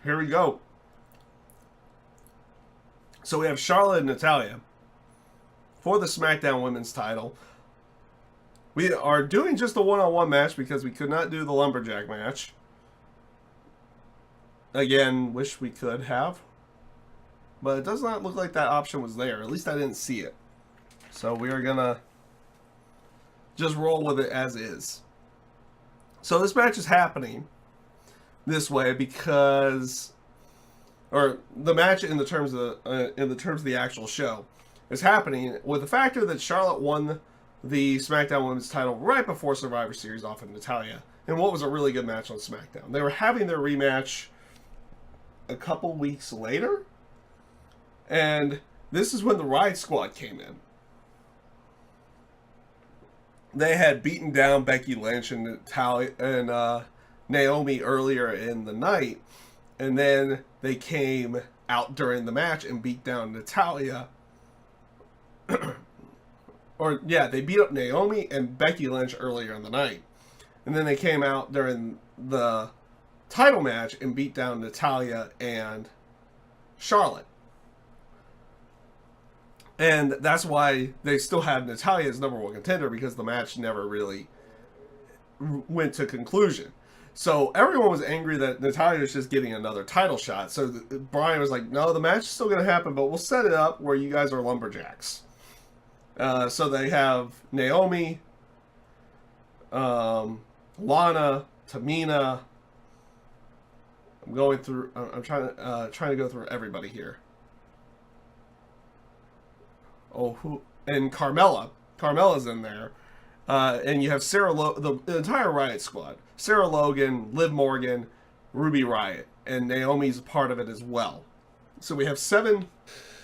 Here we go. So we have Charlotte and Natalya for the SmackDown Women's title. We are doing just a one-on-one match because we could not do the Lumberjack match. Again, wish we could have. But it does not look like that option was there. At least I didn't see it. So we are going to just roll with it as is. So this match is happening this way because, or the match in the terms of the actual show is happening with the factor that Charlotte won the SmackDown Women's title right before Survivor Series off of Natalya in what was a really good match on SmackDown. They were having their rematch a couple weeks later, and this is when the Riot Squad came in. They had beaten down Becky Lynch and Natalya and Naomi earlier in the night, and then they came out during the match and beat down Natalya. They beat up Naomi and Becky Lynch earlier in the night, and then they came out during the title match and beat down Natalya and Charlotte. And that's why they still have Natalya as number one contender, because the match never really went to conclusion. So everyone was angry that Natalya was just getting another title shot. So Brian was like, no, the match is still going to happen, but we'll set it up where you guys are lumberjacks. So they have Naomi, Lana, Tamina. I'm going through. I'm trying to go through everybody here. And Carmella. Carmella's in there. And you have the entire Riot Squad. Sarah Logan, Liv Morgan, Ruby Riott, and Naomi's a part of it as well. So we have 7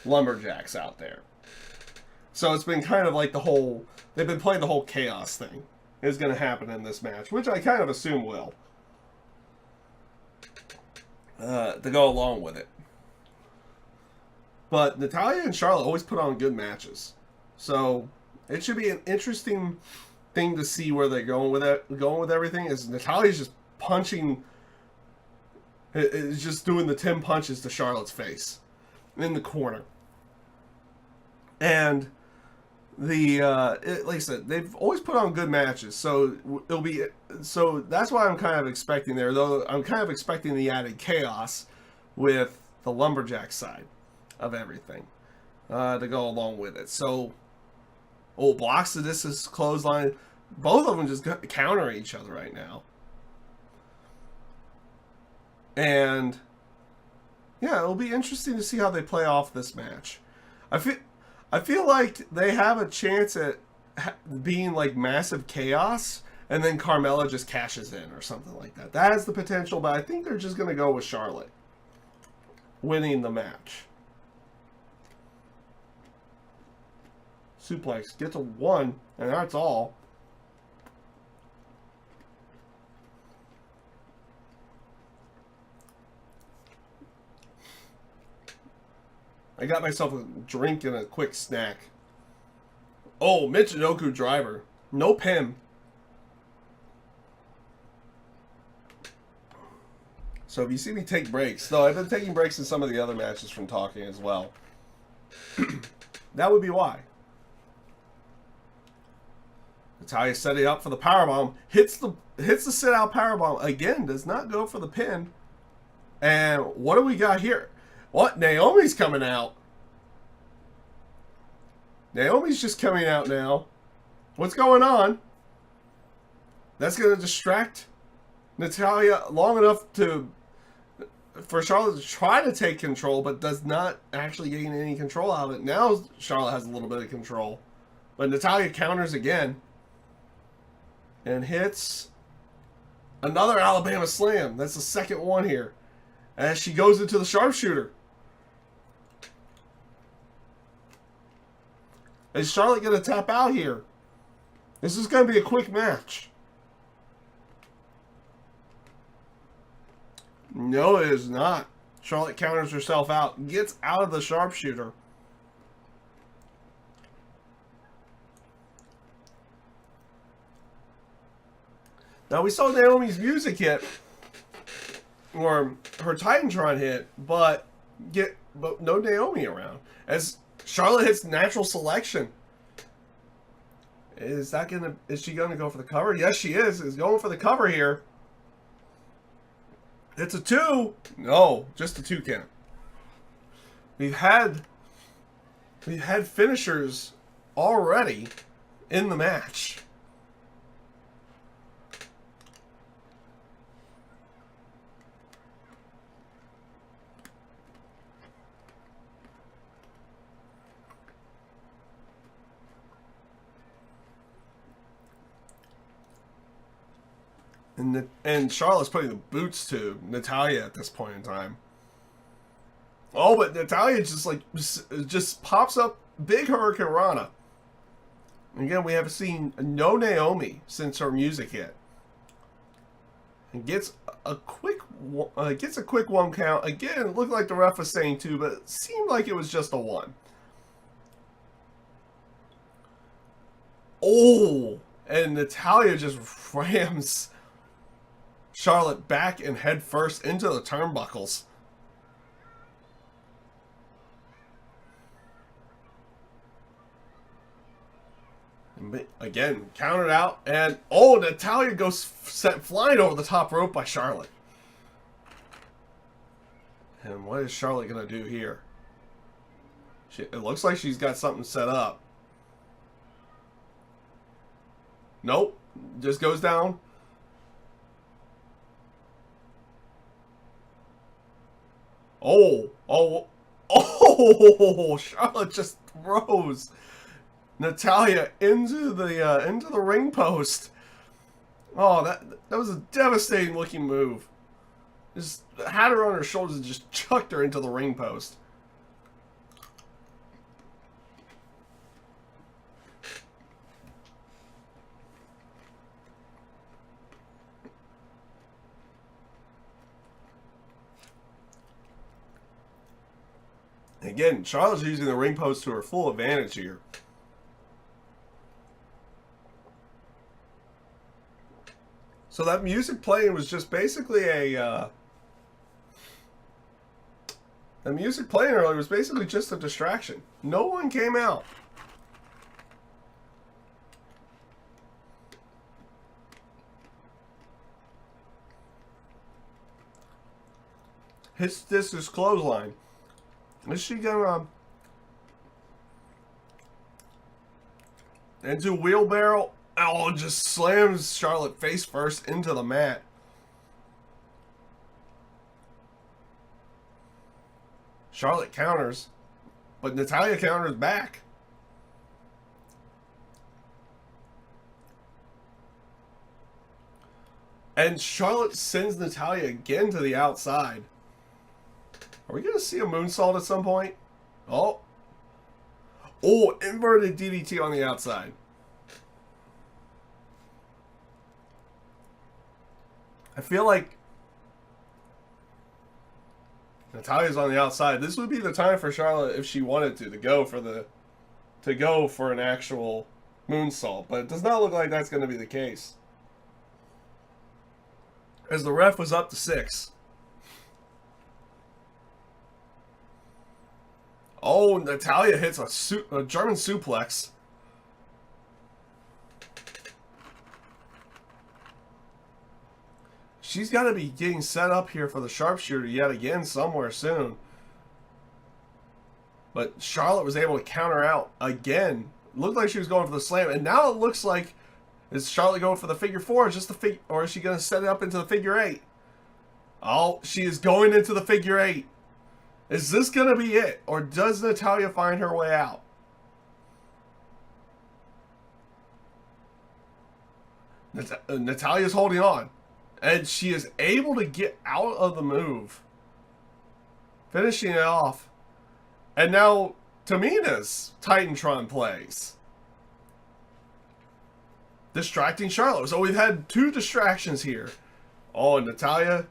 lumberjacks out there. So it's been kind of like they've been playing the whole chaos thing is going to happen in this match, which I kind of assume will. To go along with it. But Natalya and Charlotte always put on good matches. So it should be an interesting thing to see where they're going with everything. Is Natalya's just punching, is just doing the 10 punches to Charlotte's face in the corner. And like I said, they've always put on good matches. So that's why I'm kind of expecting there, though I'm kind of expecting the added chaos with the lumberjack side of everything to go along with it. So blocks of this is clothesline. Both of them just counter each other right now. And yeah, it'll be interesting to see how they play off this match. I feel like they have a chance at being like massive chaos, and then Carmella just cashes in or something like that. That has the potential, but I think they're just going to go with Charlotte winning the match. Suplex, get to 1, and that's all. I got myself a drink and a quick snack. Oh, Michinoku driver. No pin. So if you see me take breaks, though I've been taking breaks in some of the other matches from talking as well. That would be why. Natalya setting up for the powerbomb. Hits the sit out powerbomb. Again, does not go for the pin. And what do we got here? What? Naomi's coming out. Naomi's just coming out now. What's going on? That's going to distract Natalya long enough for Charlotte to try to take control, but does not actually gain any control out of it. Now Charlotte has a little bit of control. But Natalya counters again. And hits another Alabama Slam. That's the second one here. As she goes into the sharpshooter. Is Charlotte going to tap out here? This is going to be a quick match. No, it is not. Charlotte counters herself out. Gets out of the sharpshooter. Now we saw Naomi's music hit. or her Titantron hit, but no Naomi around. As Charlotte hits natural selection. Is she gonna go for the cover? Yes, she is. Is going for the cover here. It's a 2. No, just a 2 count. We've had finishers already in the match. And Charlotte's putting the boots to Natalya at this point in time. Oh, but Natalya just pops up big Hurricane Rana. Again, we have seen no Naomi since her music hit. And gets a quick 1 count. Again, it looked like the ref was saying 2, but it seemed like it was just a 1. Oh, and Natalya just rams Charlotte back and head first into the turnbuckles. Again, counted out, and Natalya goes set flying over the top rope by Charlotte. And what is Charlotte gonna do here? It looks like she's got something set up. Nope, just goes down. Charlotte just throws Natalya into the ring post. Oh, that was a devastating looking move. Just had her on her shoulders and just chucked her into the ring post. Again, Charlotte's using the ring post to her full advantage here. So that music playing was just basically the music playing earlier was basically just a distraction. No one came out. Hits this clothesline. Is she gonna into wheelbarrow? Oh, just slams Charlotte face first into the mat. Charlotte counters, but Natalya counters back. And Charlotte sends Natalya again to the outside. Are we going to see a moonsault at some point? Oh, inverted DDT on the outside. I feel like Natalya's on the outside. This would be the time for Charlotte, if she wanted to go for an actual moonsault, but it does not look like that's going to be the case, as the ref was up to 6. Oh, Natalya hits a German suplex. She's got to be getting set up here for the sharpshooter yet again somewhere soon. But Charlotte was able to counter out again. Looked like she was going for the slam, and now it looks like, is Charlotte going for the figure 4 or is she going to set it up into the figure 8? Oh, she is going into the figure 8. Is this going to be it, or does Natalya find her way out? Natalya's holding on, and she is able to get out of the move, finishing it off. And now Tamina's Titantron plays, distracting Charlotte. So we've had 2 distractions here. Oh, and Natalya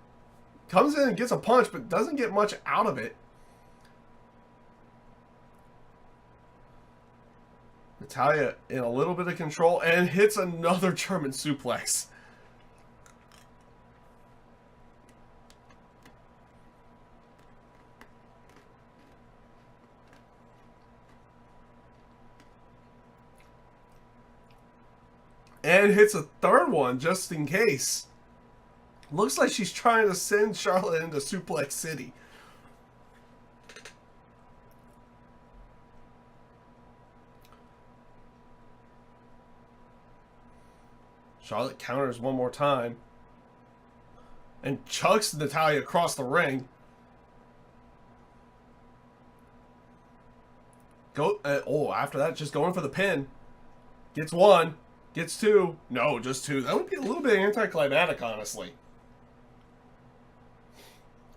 comes in and gets a punch, but doesn't get much out of it. Natalya in a little bit of control and hits another German suplex. And hits a third one just in case. Looks like she's trying to send Charlotte into Suplex City. Charlotte counters one more time. And chucks Natalya across the ring. After that, just going for the pin. Gets one. Gets two. No, just two. That would be a little bit anticlimactic, honestly.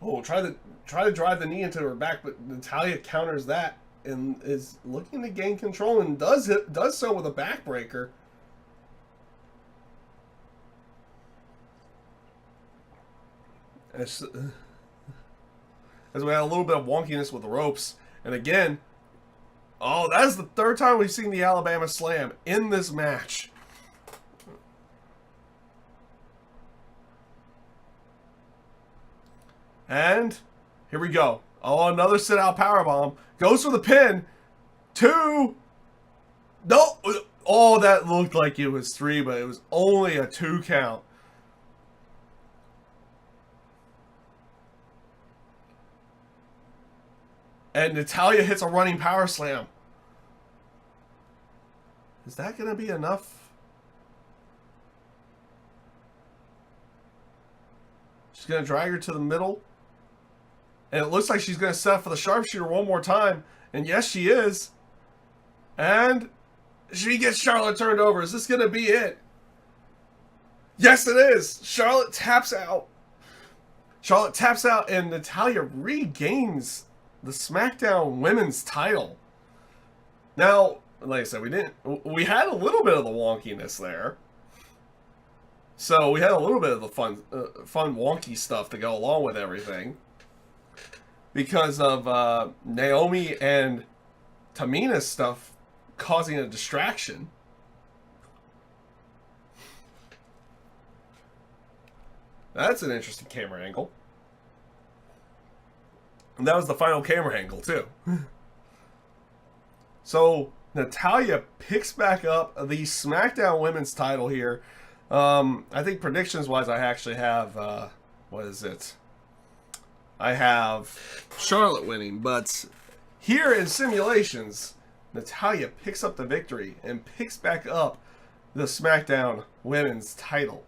Oh, try to drive the knee into her back, but Natalya counters that and is looking to gain control and does so with a backbreaker. As we had a little bit of wonkiness with the ropes, and again, that is the third time we've seen the Alabama Slam in this match. And here we go. Another sit-out powerbomb. Goes for the pin. 2. No. That looked like it was 3, but it was only a 2 count. And Natalya hits a running power slam. Is that going to be enough? She's going to drag her to the middle. And it looks like she's going to set up for the sharpshooter one more time. And yes, she is. And she gets Charlotte turned over. Is this going to be it? Yes, it is. Charlotte taps out. Charlotte taps out and Natalya regains the SmackDown Women's title. Now, like I said, we had a little bit of the wonkiness there. So we had a little bit of the fun wonky stuff to go along with everything. Because of Naomi and Tamina's stuff causing a distraction. That's an interesting camera angle. And that was the final camera angle, too. So, Natalya picks back up the SmackDown Women's title here. I think predictions-wise, I actually have, what is it? I have Charlotte winning, but here in simulations, Natalya picks up the victory and picks back up the SmackDown Women's title.